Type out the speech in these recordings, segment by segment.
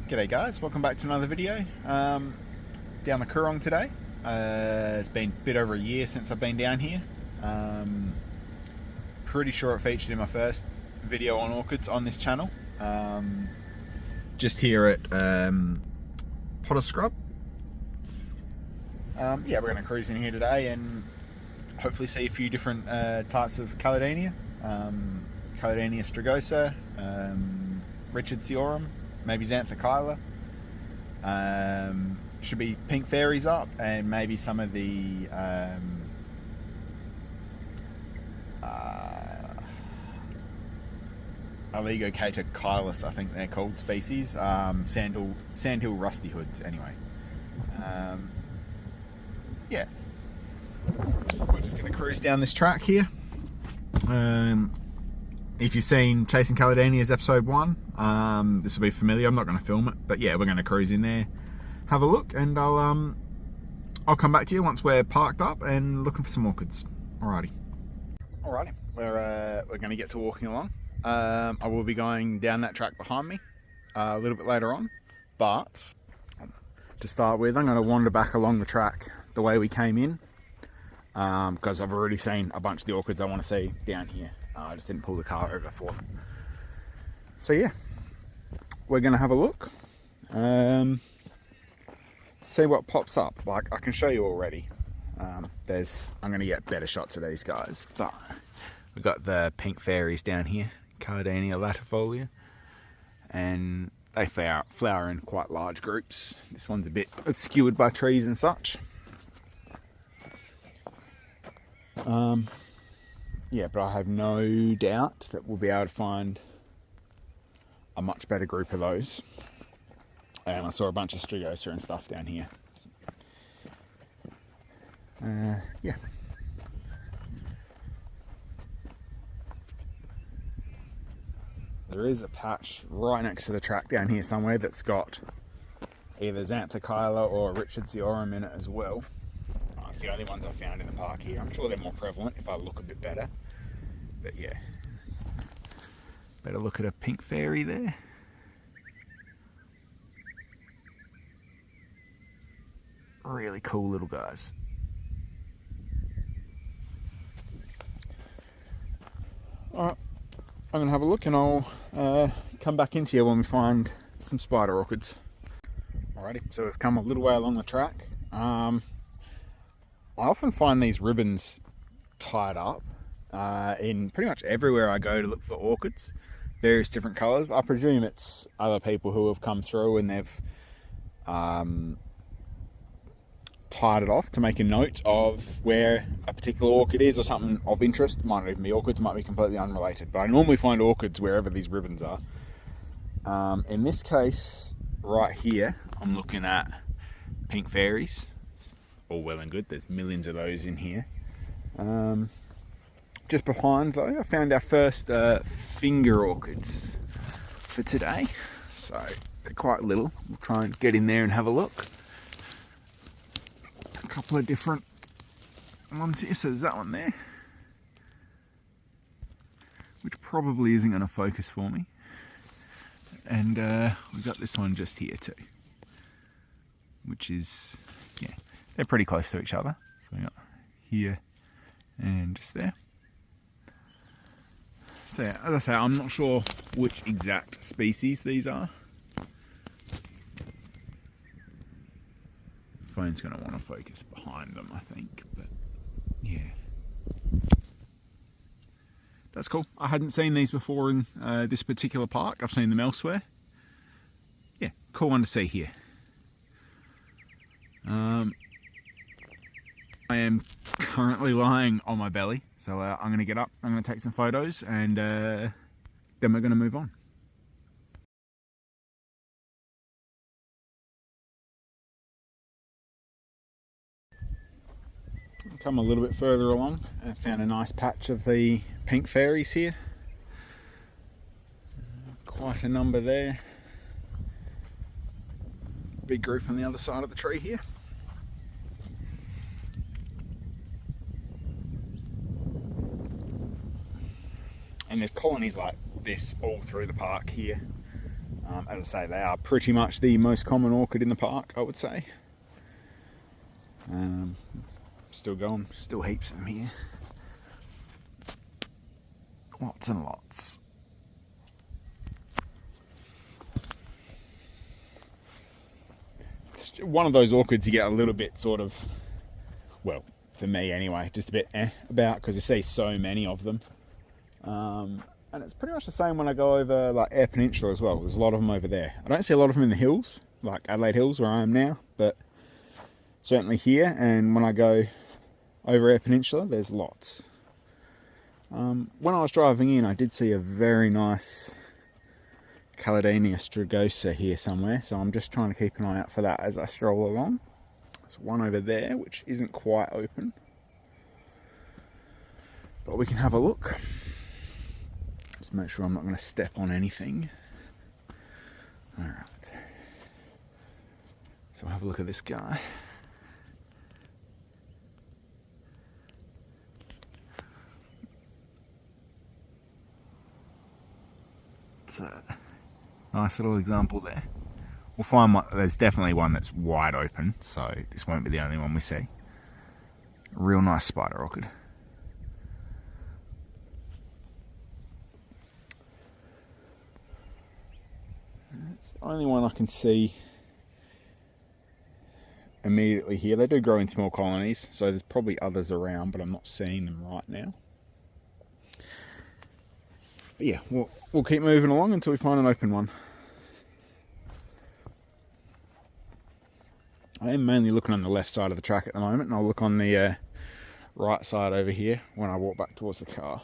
G'day guys, welcome back to another video. Down the Coorong today. It's been a bit over a year since I've been down here. Pretty sure it featured in my first video on orchids on this channel. Just here at Potter Scrub. Yeah, we're going to cruise in here today and hopefully see a few different types of Caledonia. Caledonia strigosa, Richardsiorum, maybe Xanthochyla. Should be pink fairies up, and maybe some of the Oligocatochylis, I think they're called, species. Sandhill Rustyhoods, anyway. Yeah, we're just going to cruise down this track here. If you've seen Chasing Caledonia's episode 1, this will be familiar. I'm not going to film it, but yeah, we're going to cruise in there, have a look, and I'll come back to you once we're parked up and looking for some orchids. Alrighty, we're going to get to walking along. I will be going down that track behind me a little bit later on, but to start with, I'm going to wander back along the track the way we came in, because I've already seen a bunch of the orchids I want to see down here. I just didn't pull the car over for them. So yeah, we're going to have a look, see what pops up. Like, I can show you already. I'm going to get better shots of these guys, but we've got the pink fairies down here, Caledonia latifolia, and they flower in quite large groups. This one's a bit obscured by trees and such. Yeah, but I have no doubt that we'll be able to find a much better group of those. And I saw a bunch of strigosa and stuff down here. Yeah. There is a patch right next to the track down here somewhere that's got either Xanthochyla or Richardsiorum in it as well. It's the only ones I've found in the park here. I'm sure they're more prevalent if I look a bit better. But yeah, better look at a pink fairy there. Really cool little guys. Alright, I'm going to have a look and I'll come back into you when we find some spider orchids. Alrighty, so we've come a little way along the track. I often find these ribbons tied up in pretty much everywhere I go to look for orchids, various different colours. I presume it's other people who have come through and they've tied it off to make a note of where a particular orchid is or something of interest. It might not even be orchids, it might be completely unrelated, but I normally find orchids wherever these ribbons are. In this case, right here, I'm looking at pink fairies. All well and good, there's millions of those in here. Just behind though, I found our first finger orchids for today. So they're quite little. We'll try and get in there and have a look. A couple of different ones here. So there's that one there, which probably isn't going to focus for me. And we've got this one just here too, which is, yeah, they're pretty close to each other. So we got here and just there. So yeah, as I say, I'm not sure which exact species these are. Phone's going to want to focus behind them, I think, but yeah. That's cool. I hadn't seen these before in this particular park. I've seen them elsewhere. Yeah, cool one to see here. I am currently lying on my belly, so I'm going to get up, I'm going to take some photos, and then we're going to move on. Come a little bit further along, I found a nice patch of the pink fairies here. Quite a number there. Big group on the other side of the tree here. And there's colonies like this all through the park here. As I say, they are pretty much the most common orchid in the park, I would say. Still going, still heaps of them here. Lots and lots. It's one of those orchids you get a little bit sort of, well, for me anyway, just a bit about, because you see so many of them. And it's pretty much the same when I go over like Eyre Peninsula as well. There's a lot of them over there. I don't see a lot of them in the hills, like Adelaide Hills where I am now, but certainly here, and when I go over Eyre Peninsula, there's lots. When I was driving in, I did see a very nice Calladenia strigosa here somewhere, so I'm just trying to keep an eye out for that as I stroll along. There's one over there which isn't quite open, but we can have a look. Just make sure I'm not going to step on anything. Alright, so we'll have a look at this guy. It's a nice little example there. We'll find one, there's definitely one that's wide open, so this won't be the only one we see. A real nice spider orchid. It's the only one I can see immediately here. They do grow in small colonies, so there's probably others around, but I'm not seeing them right now. But yeah, we'll keep moving along until we find an open one. I am mainly looking on the left side of the track at the moment, and I'll look on the right side over here when I walk back towards the car.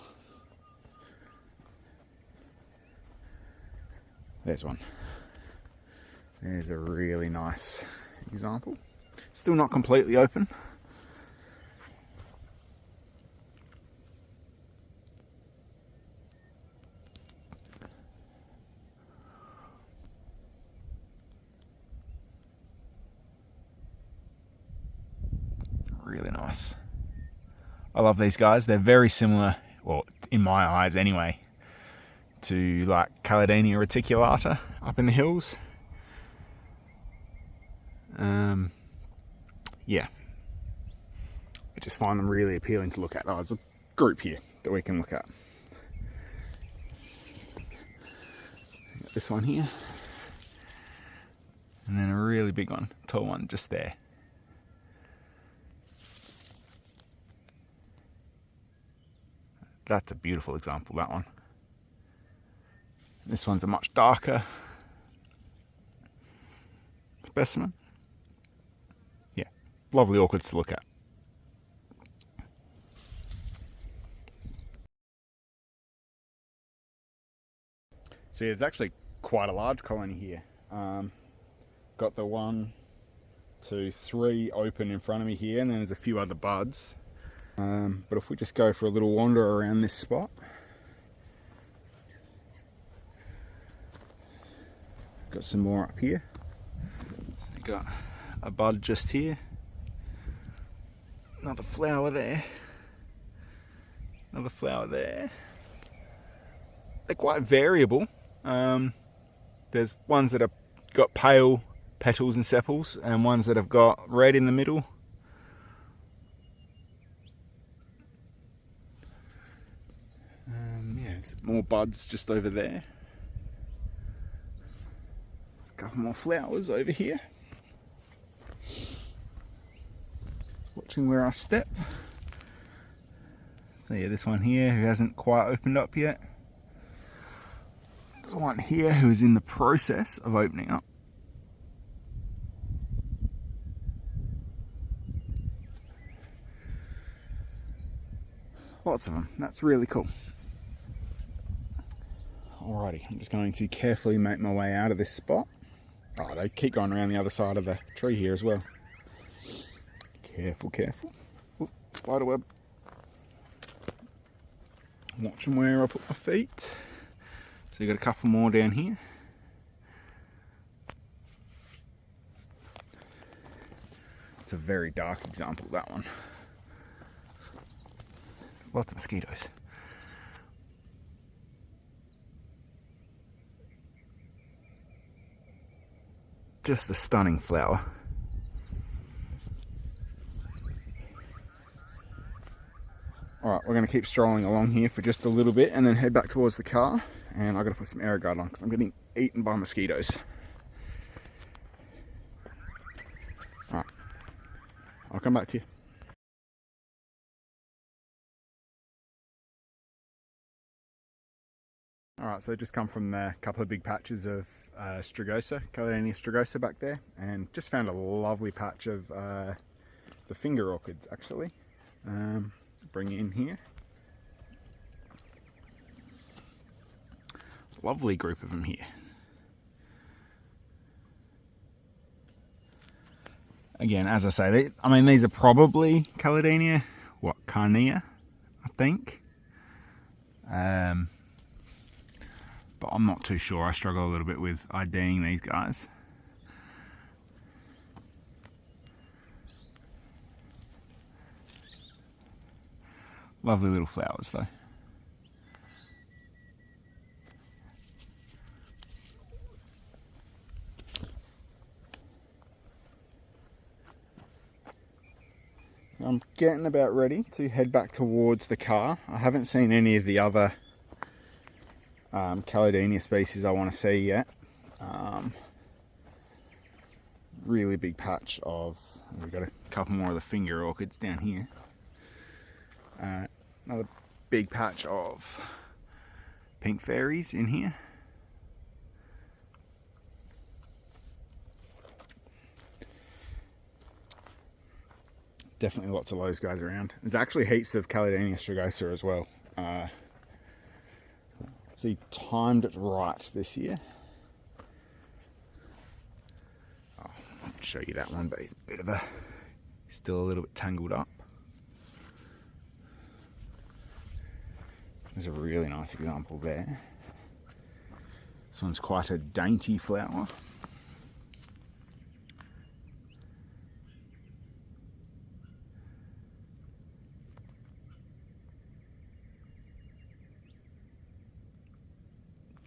There's one. There's a really nice example. Still not completely open. Really nice. I love these guys. They're very similar, well, in my eyes anyway, to like Calladenia reticulata up in the hills. Yeah, I just find them really appealing to look at. Oh, there's a group here that we can look at. Got this one here, and then a really big one, tall one just there. That's a beautiful example, that one. This one's a much darker specimen. Yeah, lovely orchids to look at. See, there's actually quite a large colony here. Got the 1, 2, 3 open in front of me here, and then there's a few other buds. But if we just go for a little wander around this spot, got some more up here. So we've got a bud just here, another flower there, another flower there. They're quite variable. There's ones that have got pale petals and sepals, and ones that have got red in the middle. There's more buds just over there. A couple more flowers over here. Watching where I step. So yeah, this one here who hasn't quite opened up yet. There's one here who is in the process of opening up. Lots of them. That's really cool. Alrighty, I'm just going to carefully make my way out of this spot. Oh, they keep going around the other side of the tree here as well. Careful, careful. Ooh, spider web. Watching where I put my feet. So you got a couple more down here. It's a very dark example, that one. Lots of mosquitoes. Just a stunning flower. Alright, we're going to keep strolling along here for just a little bit and then head back towards the car. And I've got to put some air guard on because I'm getting eaten by mosquitoes. Alright, I'll come back to you. Alright, so just come from a couple of big patches of strigosa, Caledonia strigosa back there, and just found a lovely patch of the finger orchids actually. Bring it in here. Lovely group of them here. Again, as I say, these are probably Caledonia, Carnea, I think. But I'm not too sure. I struggle a little bit with IDing these guys. Lovely little flowers though. I'm getting about ready to head back towards the car. I haven't seen any of the other Caledonia species I want to see yet. Really big patch of, we've got a couple more of the finger orchids down here. Another big patch of pink fairies in here. Definitely lots of those guys around. There's actually heaps of Caledonia strigosa as well. So you timed it right this year. I'll show you that one, but it's a bit of still a little bit tangled up. There's a really nice example there. This one's quite a dainty flower.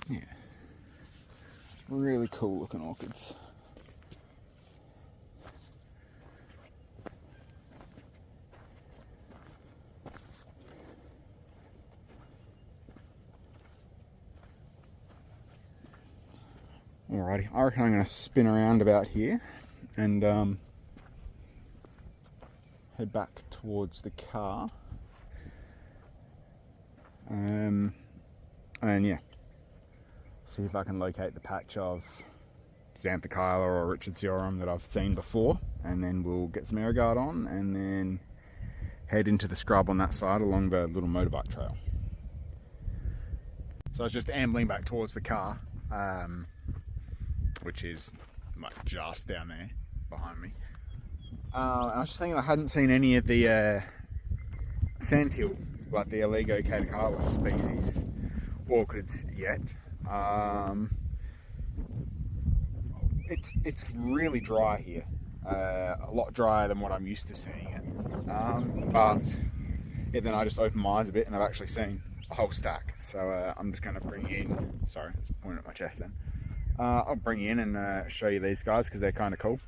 Yeah, really cool looking orchids. Alrighty, I reckon I'm going to spin around about here and head back towards the car. And yeah, see if I can locate the patch of Xanthochyla or Richardsiorum that I've seen before, and then we'll get some air guard on and then head into the scrub on that side along the little motorbike trail. So I was just ambling back towards the car, which is like just down there behind me. I was just thinking I hadn't seen any of the sandhill, like the Oligo catechylus species orchids yet. It's really dry here, a lot drier than what I'm used to seeing it. But yeah, then I just opened my eyes a bit and I've actually seen a whole stack. So I'm just going to bring in. Sorry, I was pointing at my chest then. I'll bring in and show you these guys because they're kind of cool.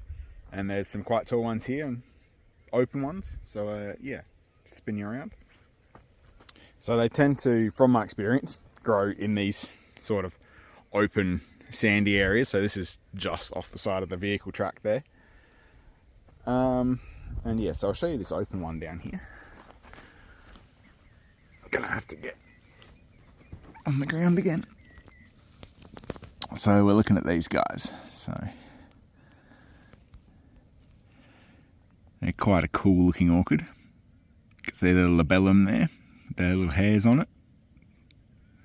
And there's some quite tall ones here and open ones. So yeah, spin you around. So they tend to, from my experience, grow in these sort of open sandy areas. So this is just off the side of the vehicle track there. And yeah, so I'll show you this open one down here. I'm gonna have to get on the ground again. So we're looking at these guys. So they're quite a cool looking orchid. You can see the labellum there, their little hairs on it.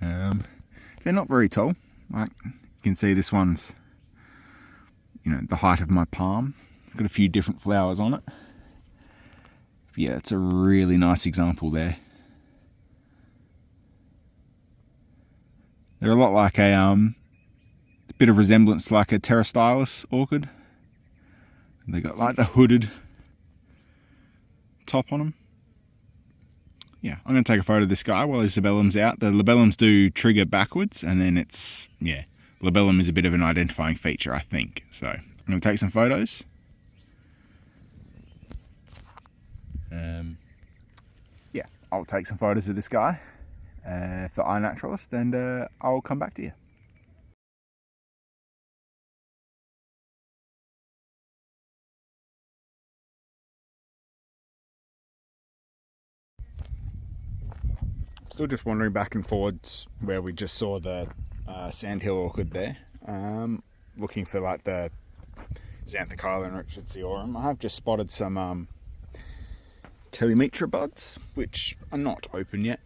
They're not very tall. Like you can see, this one's, you know, the height of my palm. It's got a few different flowers on it. But yeah, it's a really nice example there. They're a lot like a bit of resemblance to like a Terrestrial orchid. They got like the hooded top on them. Yeah, I'm going to take a photo of this guy while his labellum's out. The labellums do trigger backwards, and then it's, yeah, labellum is a bit of an identifying feature, I think. So I'm going to take some photos. Yeah, I'll take some photos of this guy for iNaturalist, and I'll come back to you. Still just wandering back and forwards where we just saw the sandhill orchid there, looking for like the Xanthochyla and Richardsiorum. I have just spotted some Telemetra buds, which are not open yet.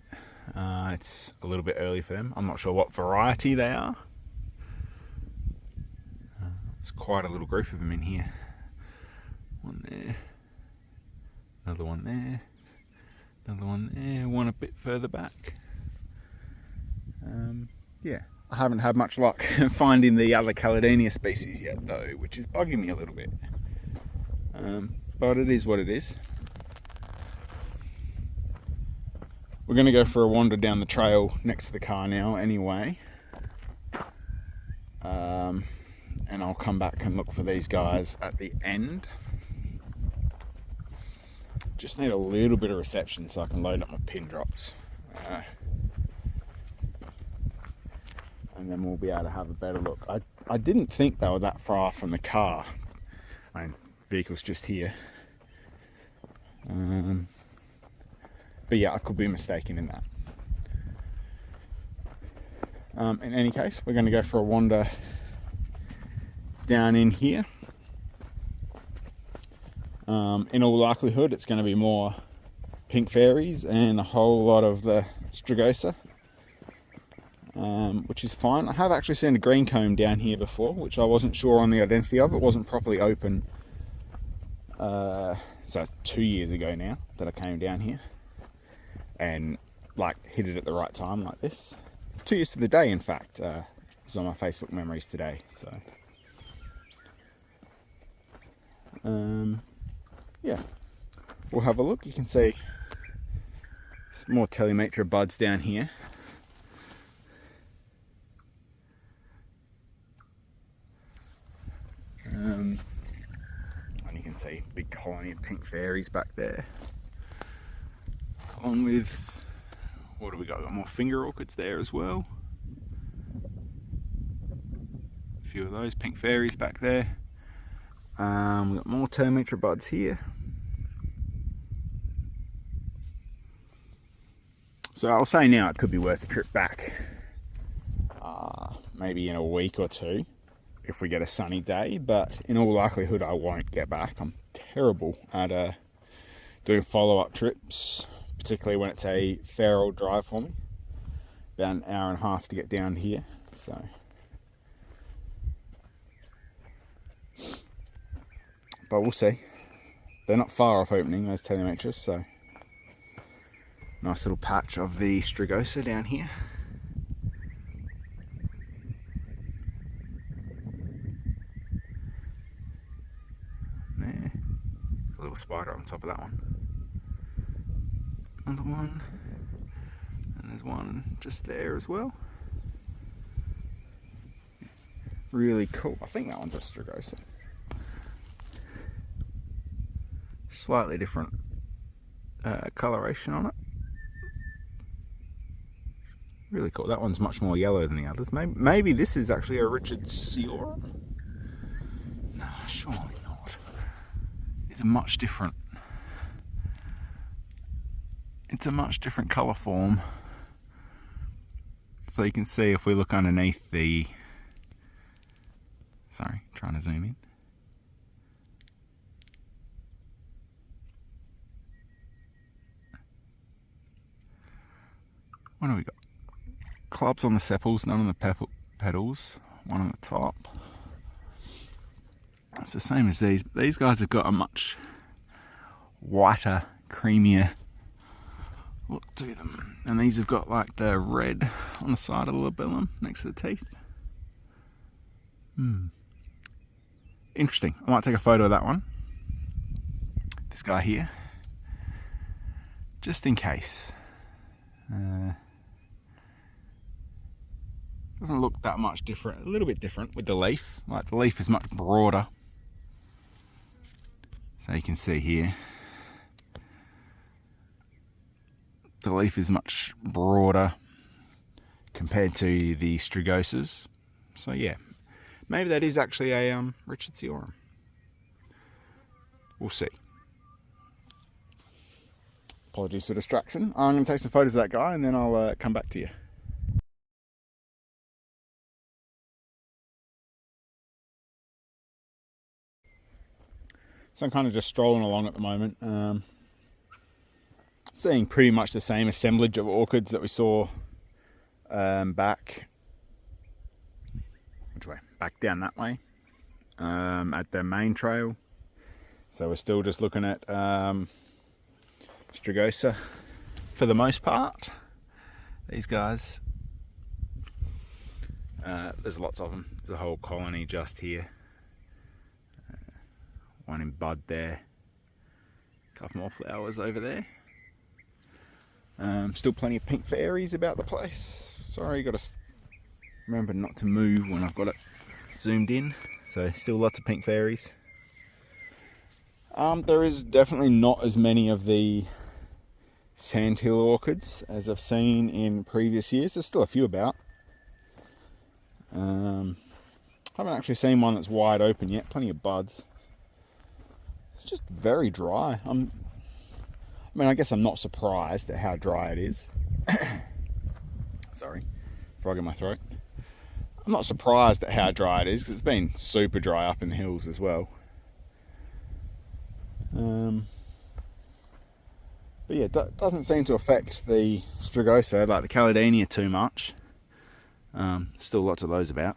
It's a little bit early for them. I'm not sure what variety they are. There's quite a little group of them in here. One there, another one there, another one there, one a bit further back. Yeah, I haven't had much luck finding the other Caledonia species yet though, which is bugging me a little bit. But it is what it is. We're going to go for a wander down the trail next to the car now anyway. And I'll come back and look for these guys at the end. Just need a little bit of reception so I can load up my pin drops. And then we'll be able to have a better look. I didn't think they were that far from the car. I mean, the vehicle's just here. But yeah, I could be mistaken in that. In any case, we're going to go for a wander down in here. In all likelihood, it's going to be more pink fairies and a whole lot of the strigosa, which is fine. I have actually seen a green comb down here before, which I wasn't sure on the identity of. It wasn't properly open. So it's 2 years ago now that I came down here and like hit it at the right time like this. 2 years to the day, in fact. It was on my Facebook memories today. So yeah, we'll have a look. You can see some more Telemetra buds down here. And you can see a big colony of pink fairies back there. Along with, what do we got? Got more finger orchids there as well. A few of those pink fairies back there. We've got more Telemetra buds here. So I'll say now it could be worth a trip back. Maybe in a week or two if we get a sunny day, but in all likelihood I won't get back. I'm terrible at doing follow-up trips, particularly when it's a fair old drive for me. About an hour and a half to get down here, so. But we'll see. They're not far off opening, those Telemetras, so. Nice little patch of the strigosa down here. There. A little spider on top of that one. Another one. And there's one just there as well. Really cool. I think that one's a strigosa. Slightly different coloration on it. Really cool. That one's much more yellow than the others. Maybe this is actually a Richardsiorum. No, surely not. It's much different. It's a much different colour form. So you can see if we look underneath the... Sorry, trying to zoom in. What do we got? Clubs on the sepals, none on the petals, one on the top. It's the same as these. These guys have got a much whiter, creamier look to them. And these have got like the red on the side of the labellum next to the teeth. Interesting. I might take a photo of that one. This guy here. Just in case. Doesn't look that much different. A little bit different with the leaf. Like the leaf is much broader So you can see here, the leaf is much broader compared to the strigosas. So yeah, maybe that is actually a Rustyhoods. We'll see. Apologies for distraction. I'm going to take some photos of that guy and then I'll come back to you. So I'm kind of just strolling along at the moment, seeing pretty much the same assemblage of orchids that we saw back down that way at the main trail. So we're still just looking at strigosa for the most part. These guys, there's lots of them. There's a whole colony just here. One in bud there. A couple more flowers over there. Still plenty of pink fairies about the place. Sorry, got to remember not to move when I've got it zoomed in. So still lots of pink fairies. There is definitely not as many of the sandhill orchids as I've seen in previous years. There's still a few about. Haven't actually seen one that's wide open yet. Plenty of buds. It's just very dry. I mean, I guess I'm not surprised at how dry it is. Sorry, frog in my throat. I'm not surprised at how dry it is because it's been super dry up in the hills as well. But yeah, it doesn't seem to affect the strigosa, like the Caledania, too much. Still lots of those about.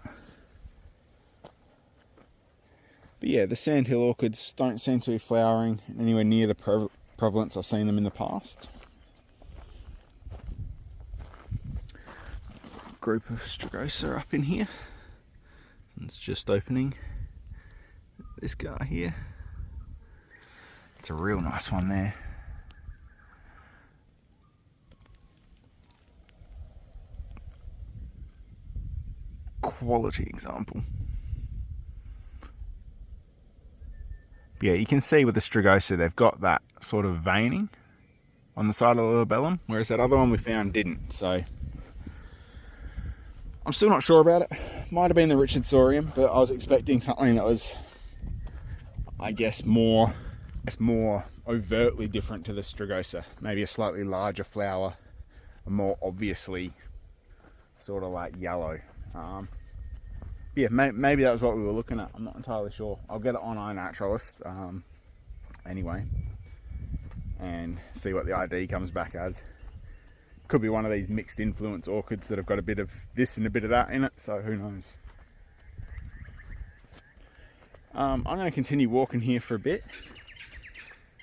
But yeah, the sandhill orchids don't seem to be flowering anywhere near the prevalence I've seen them in the past. Group of strigosa up in here. It's just opening. This guy here. It's a real nice one there. Quality example. But yeah, you can see with the strigosa they've got that sort of veining on the side of the labellum, whereas that other one we found didn't. So I'm still not sure about it. Might have been the Rustyhoods, but I was expecting something that was, I guess, more overtly different to the strigosa. Maybe a slightly larger flower, more obviously sort of like yellow. Yeah, maybe that was what we were looking at. I'm not entirely sure. I'll get it on iNaturalist anyway and see what the ID comes back as. Could be one of these mixed influence orchids that have got a bit of this and a bit of that in it, so who knows. I'm going to continue walking here for a bit.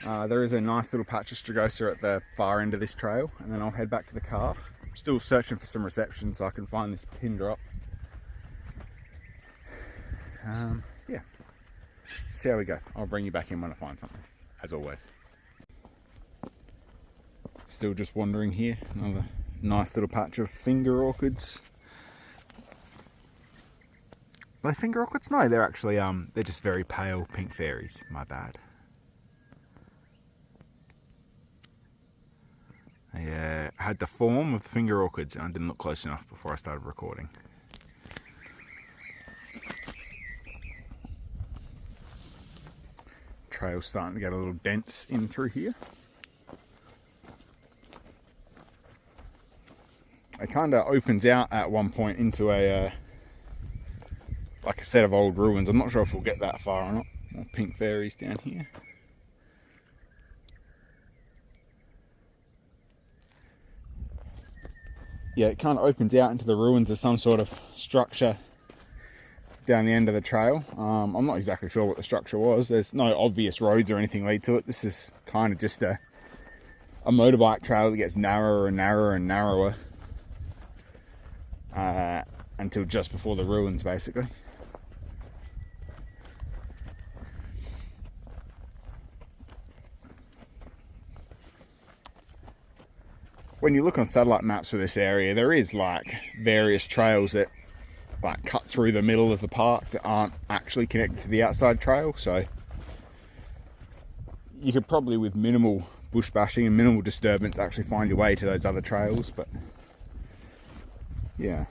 There is a nice little patch of strigosa at the far end of this trail, and then I'll head back to the car. I'm still searching for some reception so I can find this pin drop. Yeah, see how we go. I'll bring you back in when I find something, as always. Still just wandering here. Another nice little patch of finger orchids. Are they finger orchids? No, they're actually they're just very pale pink fairies. My bad. They had the form of the finger orchids and I didn't look close enough before I started recording. Trail's starting to get a little dense in through here. It kind of opens out at one point into a like a set of old ruins. I'm not sure if we'll get that far or not. More pink fairies down here. Yeah, it kind of opens out into the ruins of some sort of structure down the end of the trail. I'm not exactly sure what the structure was. There's no obvious roads or anything lead to it. This is kind of just a motorbike trail that gets narrower and narrower and narrower until just before the ruins, basically. When you look on satellite maps for this area, there is like various trails that like cut through the middle of the park that aren't actually connected to the outside trail. So you could probably, with minimal bush bashing and minimal disturbance, actually find your way to those other trails, but yeah.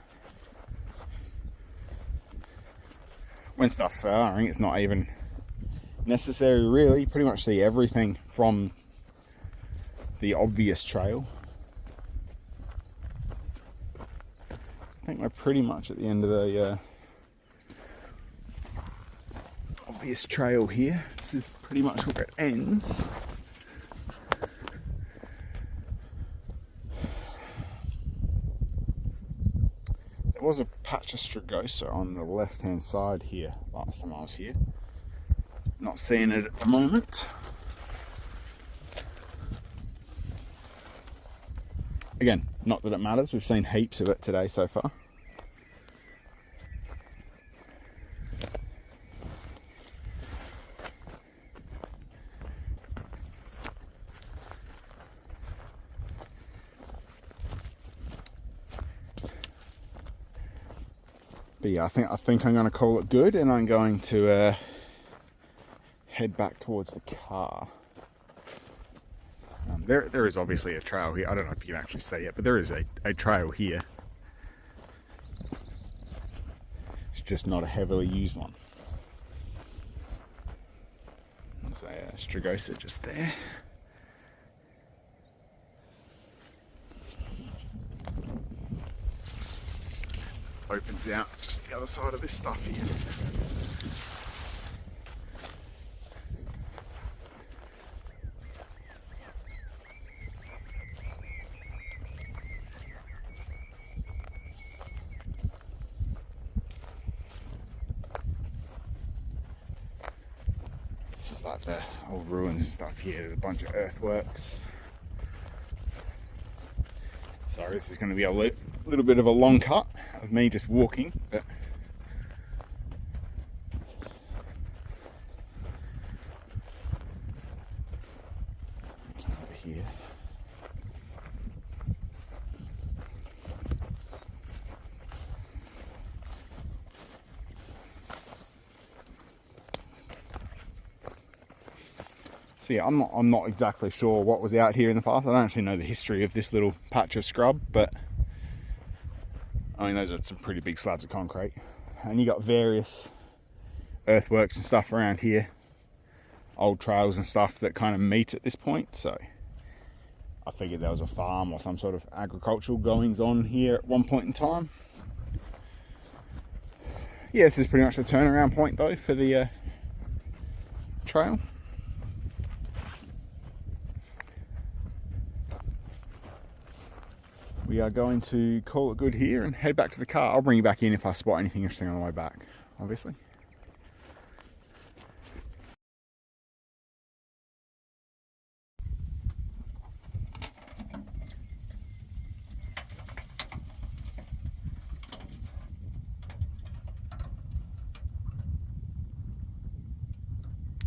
When stuff's flowering, it's not even necessary really. You pretty much see everything from the obvious trail. I think we're pretty much at the end of the obvious trail here. This is pretty much where it ends. There was a patch of Strigosa on the left hand side here last time I was here. Not seeing it at the moment. Again, not that it matters, we've seen heaps of it today so far. But yeah, I think I'm going to call it good, and I'm going to head back towards the car. There is obviously a trail here. I don't know if you can actually see it, but there is a trail here. It's just not a heavily used one. There's a Strigosa just there. Opens out just the other side of this stuff here. This is like the old ruins and stuff here. There's a bunch of earthworks. Sorry, this is going to be a little bit of a long cut of me just walking, but come over here. So yeah, I'm not exactly sure what was out here in the past. I don't actually know the history of this little patch of scrub, but I mean, those are some pretty big slabs of concrete. And you got various earthworks and stuff around here, old trails and stuff that kind of meet at this point. So I figured there was a farm or some sort of agricultural goings on here at one point in time. Yeah, this is pretty much the turnaround point though for the trail. We are going to call it good here and head back to the car. I'll bring you back in if I spot anything interesting on the way back, obviously.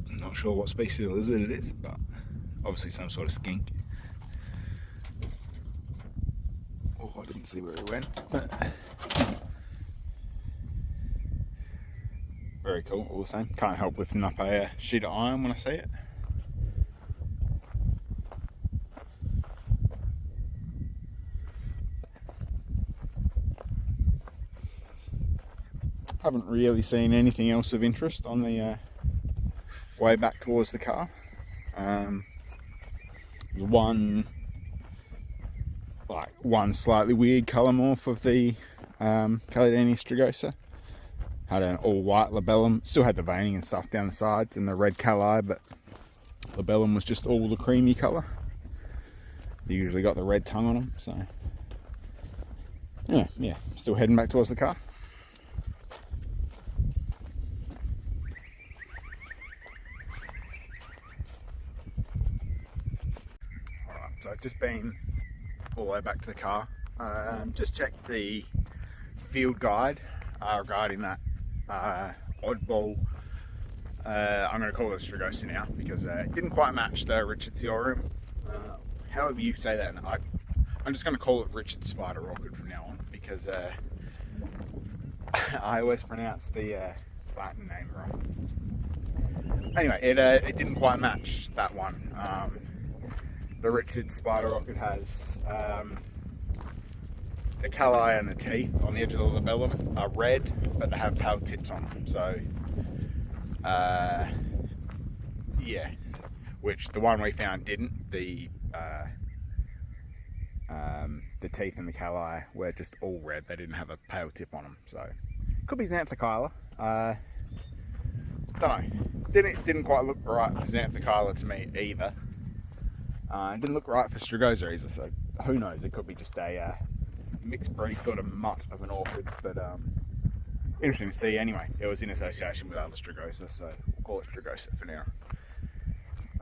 I'm not sure what species of lizard it is, but obviously some sort of skink. I didn't see where he went, but very cool all the same. Can't help lifting up a sheet of iron when I see it. Haven't really seen anything else of interest on the way back towards the car. One slightly weird colour morph of the Caledonian Strigosa. Had an all white labellum, still had the veining and stuff down the sides and the red cali, but labellum was just all the creamy colour. They usually got the red tongue on them, so yeah, still heading back towards the car. Alright, so I've just been all the way back to the car. Just checked the field guide regarding that oddball, I'm going to call it a Strigosa now because it didn't quite match the Richard's Theorem. However you say that, I'm just going to call it Richard's Spider Orchid from now on because I always pronounce the Latin name wrong. anyway, it didn't quite match that one. The Richard spider orchid has the calli and the teeth on the edge of the labellum are red, but they have pale tips on them. So, yeah, which the one we found didn't. The teeth and the calli were just all red. They didn't have a pale tip on them. So, could be Xanthochyla. Don't know. Didn't quite look right for Xanthochyla to me either. It didn't look right for Strigosa either. So who knows? It could be just a mixed breed sort of mutt of an orchid. But interesting to see. Anyway, it was in association with other Strigosa, so we'll call it Strigosa for now.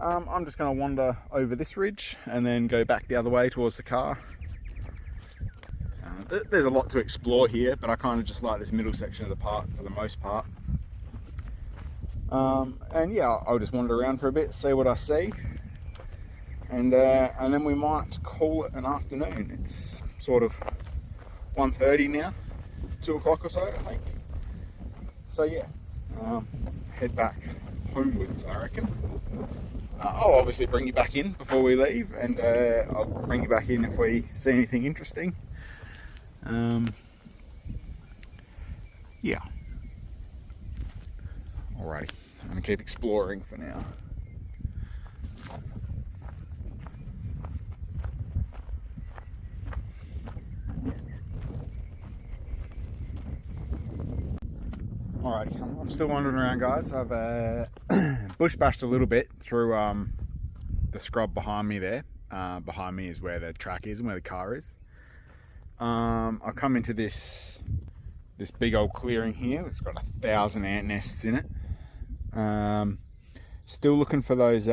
I'm just going to wander over this ridge and then go back the other way towards the car. There's a lot to explore here, but I kind of just like this middle section of the park for the most part. And yeah, I'll just wander around for a bit, see what I see, and then we might call it an afternoon. It's sort of 1:30 now, 2 o'clock or so, I think. So yeah, head back homewards, I reckon. I'll obviously bring you back in before we leave, and I'll bring you back in if we see anything interesting. Yeah. Alrighty, I'm going to keep exploring for now. Alrighty, I'm still wandering around, guys. I've bush bashed a little bit through the scrub behind me there. Behind me is where the track is and where the car is. I'll come into this big old clearing here. It's got 1,000 ant nests in it. Still looking for those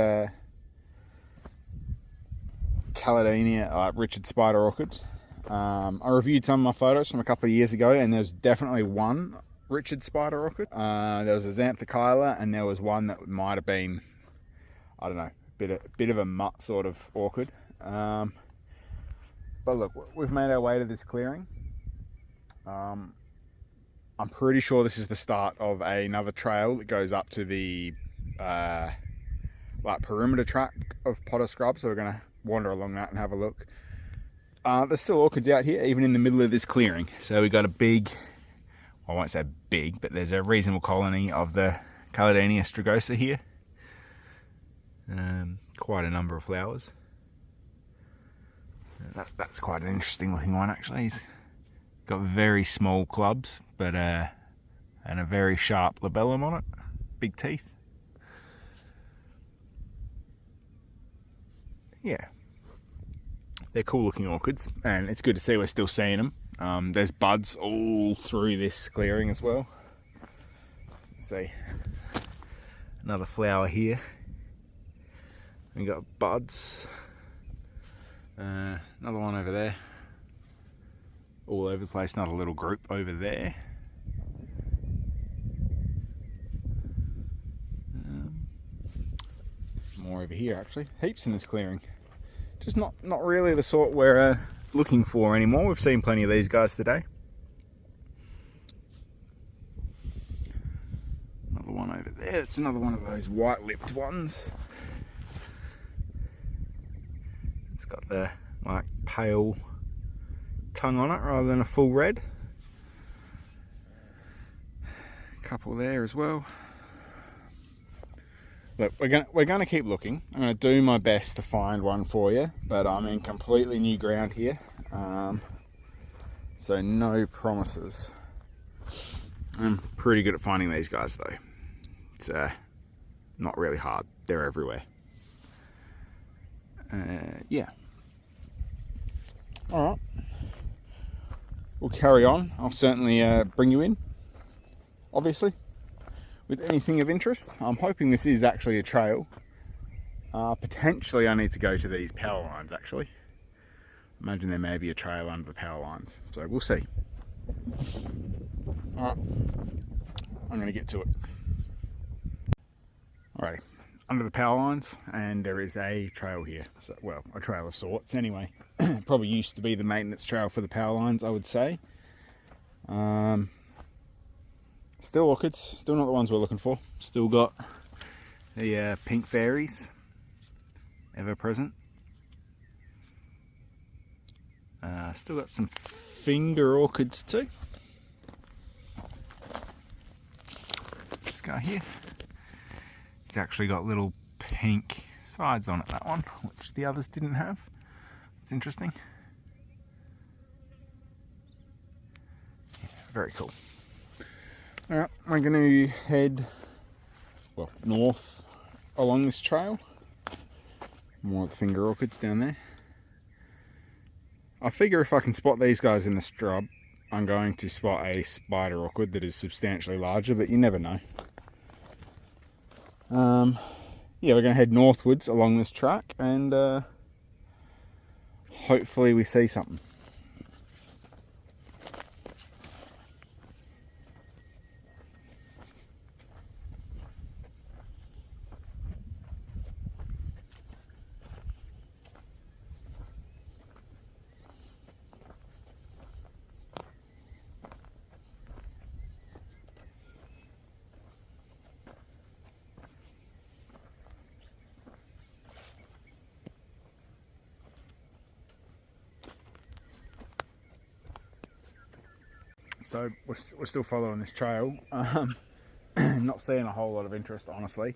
Caledonia Richard spider orchids. I reviewed some of my photos from a couple of years ago, and there's definitely one Richard spider orchid. There was a Xanthochyla, and there was one that might have been, I don't know, bit of a mutt sort of orchid. But look, we've made our way to this clearing. I'm pretty sure this is the start of another trail that goes up to the like perimeter track of potter scrub, so we're going to wander along that and have a look. There's still orchids out here, even in the middle of this clearing. So we got a big, I won't say big, but there's a reasonable colony of the Caledonia strigosa here. Quite a number of flowers. That's quite an interesting looking one, actually. He's got very small clubs, but and a very sharp labellum on it, big teeth. Yeah, they're cool looking orchids, and it's good to see we're still seeing them. There's buds all through this clearing as well. Let's see, another flower here. We got buds. Another one over there. All over the place, another little group over there. More over here actually, heaps in this clearing. Just not really the sort we're looking for anymore. We've seen plenty of these guys today. Another one over there, it's another one of those white-lipped ones. It's got the like pale tongue on it rather than a full red. A couple there as well. Look, we're gonna keep looking. I'm gonna do my best to find one for you, but I'm in completely new ground here, so no promises. I'm pretty good at finding these guys though. It's not really hard. They're everywhere. Yeah. All right. We'll carry on. I'll certainly bring you in, obviously, with anything of interest. I'm hoping this is actually a trail. Potentially I need to go to these power lines actually. Imagine there may be a trail under the power lines, so we'll see. Alright, I'm going to get to it. Alrighty, under the power lines, and there is a trail here. So, well, a trail of sorts anyway. Probably used to be the maintenance trail for the power lines, I would say. Still orchids, still not the ones we're looking for. Still got The pink fairies, ever present. Still got some finger orchids too. This guy here, it's actually got little pink sides on it, that one, which the others didn't have. It's interesting. Yeah, very cool. Alright, we're going to head, well, north along this trail. More of the finger orchids down there. I figure if I can spot these guys in the scrub, I'm going to spot a spider orchid that is substantially larger, but you never know. Yeah, we're going to head northwards along this track and hopefully we see something. So we're still following this trail. Not seeing a whole lot of interest, honestly.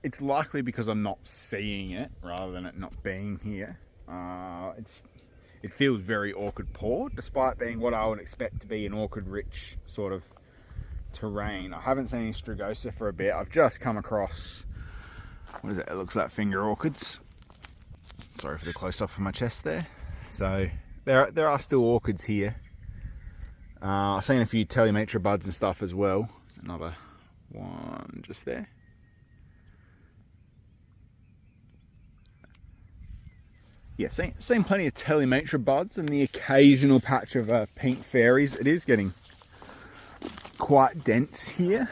It's likely because I'm not seeing it rather than it not being here. It feels very orchid poor, despite being what I would expect to be an orchid rich sort of terrain. I haven't seen any strigosa for a bit. I've just come across, what is it? It looks like finger orchids. Sorry for the close up of my chest there. So there are still orchids here. I've seen a few Telemetra buds and stuff as well. There's another one just there. Yeah, seen plenty of Telemetra buds and the occasional patch of pink fairies. It is getting quite dense here.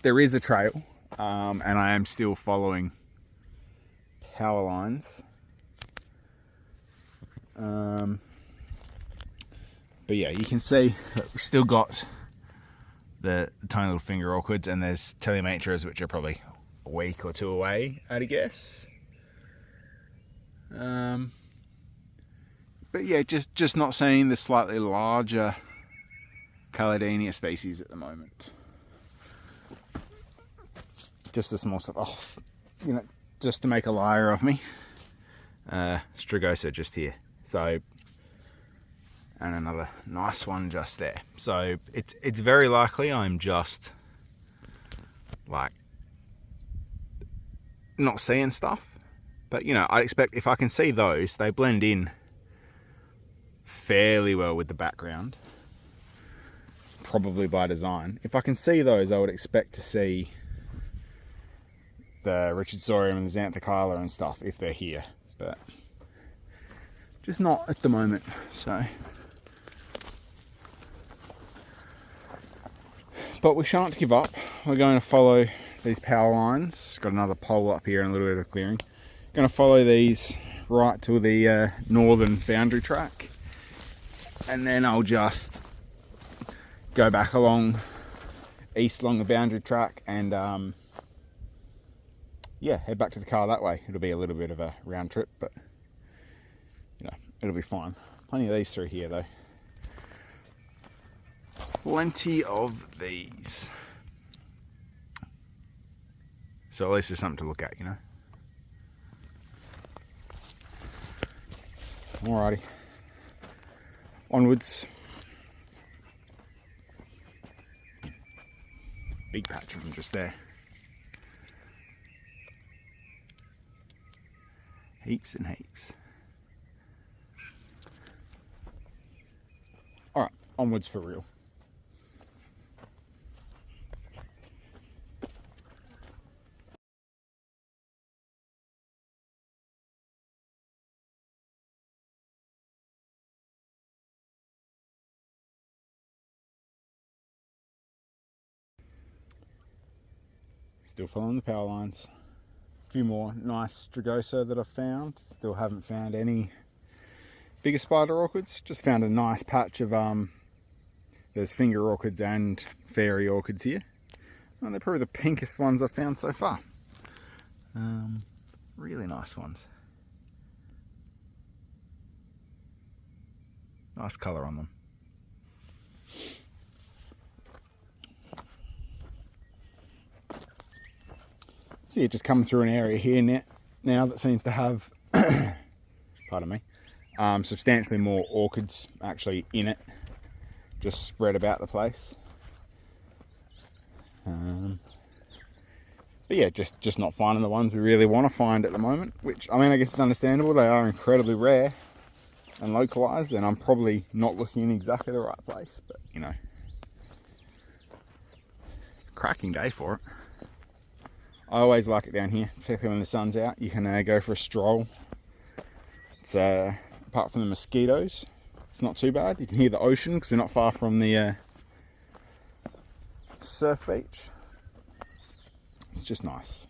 There is a trail, and I am still following power lines. But yeah, you can see that we've still got the tiny little finger orchids, and there's Telemetras, which are probably a week or two away, I'd guess. But yeah, just not seeing the slightly larger Calladenia species at the moment. Just the small stuff. Oh, you know, just to make a liar of me. Strigosa just here. So, and another nice one just there. So it's very likely I'm just like not seeing stuff. But you know, I expect if I can see those, they blend in fairly well with the background. Probably by design. If I can see those, I would expect to see the Richardsorium and the Xanthochyla and stuff if they're here. But just not at the moment, so. But we shan't give up. We're going to follow these power lines. Got another pole up here and a little bit of clearing. Going to follow these right to the northern boundary track, and then I'll just go back along east along the boundary track and yeah, head back to the car that way. It'll be a little bit of a round trip, but you know, it'll be fine. Plenty of these through here though. Plenty of these. So at least there's something to look at, you know. Alrighty, onwards. Big patch of them just there. Heaps and heaps. Alright, onwards for real. Still following the power lines. A few more nice Strigosa that I've found. Still haven't found any bigger spider orchids. Just found a nice patch of there's finger orchids and fairy orchids here. Well, they're probably the pinkest ones I've found so far. Really nice ones. Nice colour on them. See it just coming through an area here now that seems to have, pardon me, substantially more orchids actually in it, just spread about the place. But yeah, just not finding the ones we really want to find at the moment, which, I mean, I guess it's understandable. They are incredibly rare and localized, and I'm probably not looking in exactly the right place, but you know, cracking day for it. I always like it down here, particularly when the sun's out. You can go for a stroll. It's apart from the mosquitoes, it's not too bad. You can hear the ocean because we're not far from the surf beach. It's just nice.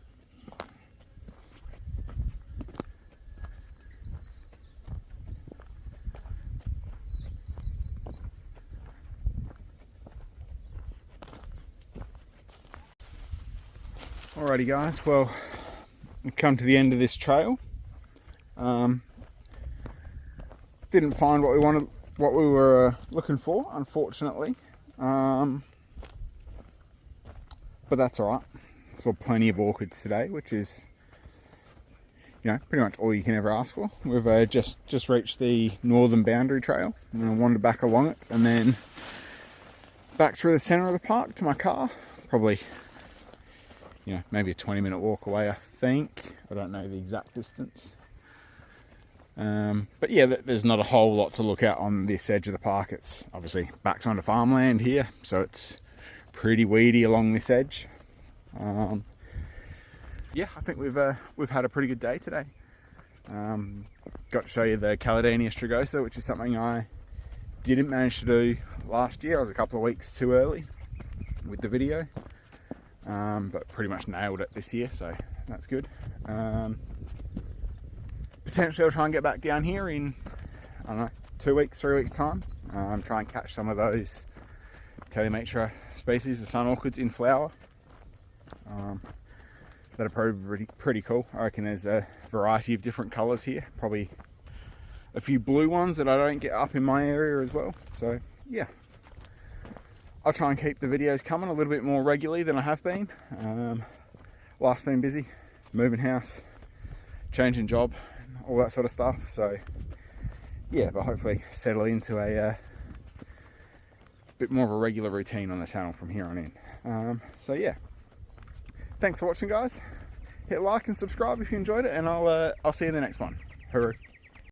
Alrighty guys, well, we've come to the end of this trail. Didn't find what we were looking for, unfortunately. But that's alright. Saw plenty of orchids today, which is, you know, pretty much all you can ever ask for. We've just reached the northern boundary trail. I'm going to wander back along it and then back through the centre of the park to my car. Probably, you know, maybe a 20-minute walk away, I think. I don't know the exact distance. But yeah, there's not a whole lot to look at on this edge of the park. It's obviously backed onto farmland here, so it's pretty weedy along this edge. Yeah, I think we've had a pretty good day today. Got to show you the Caledonia strigosa, which is something I didn't manage to do last year. I was a couple of weeks too early with the video, but pretty much nailed it this year, so that's good. Potentially I'll try and get back down here in, I don't know, 2 weeks, 3 weeks time. Try and catch some of those Telemetra species, the sun orchids in flower. That are probably pretty cool. I reckon there's a variety of different colours here. Probably a few blue ones that I don't get up in my area as well. So yeah, I'll try and keep the videos coming a little bit more regularly than I have been. Life's been busy, moving house, changing job, all that sort of stuff. So yeah, but hopefully settle into a bit more of a regular routine on the channel from here on in. So yeah, thanks for watching guys. Hit like and subscribe if you enjoyed it, and I'll see you in the next one. Hooroo.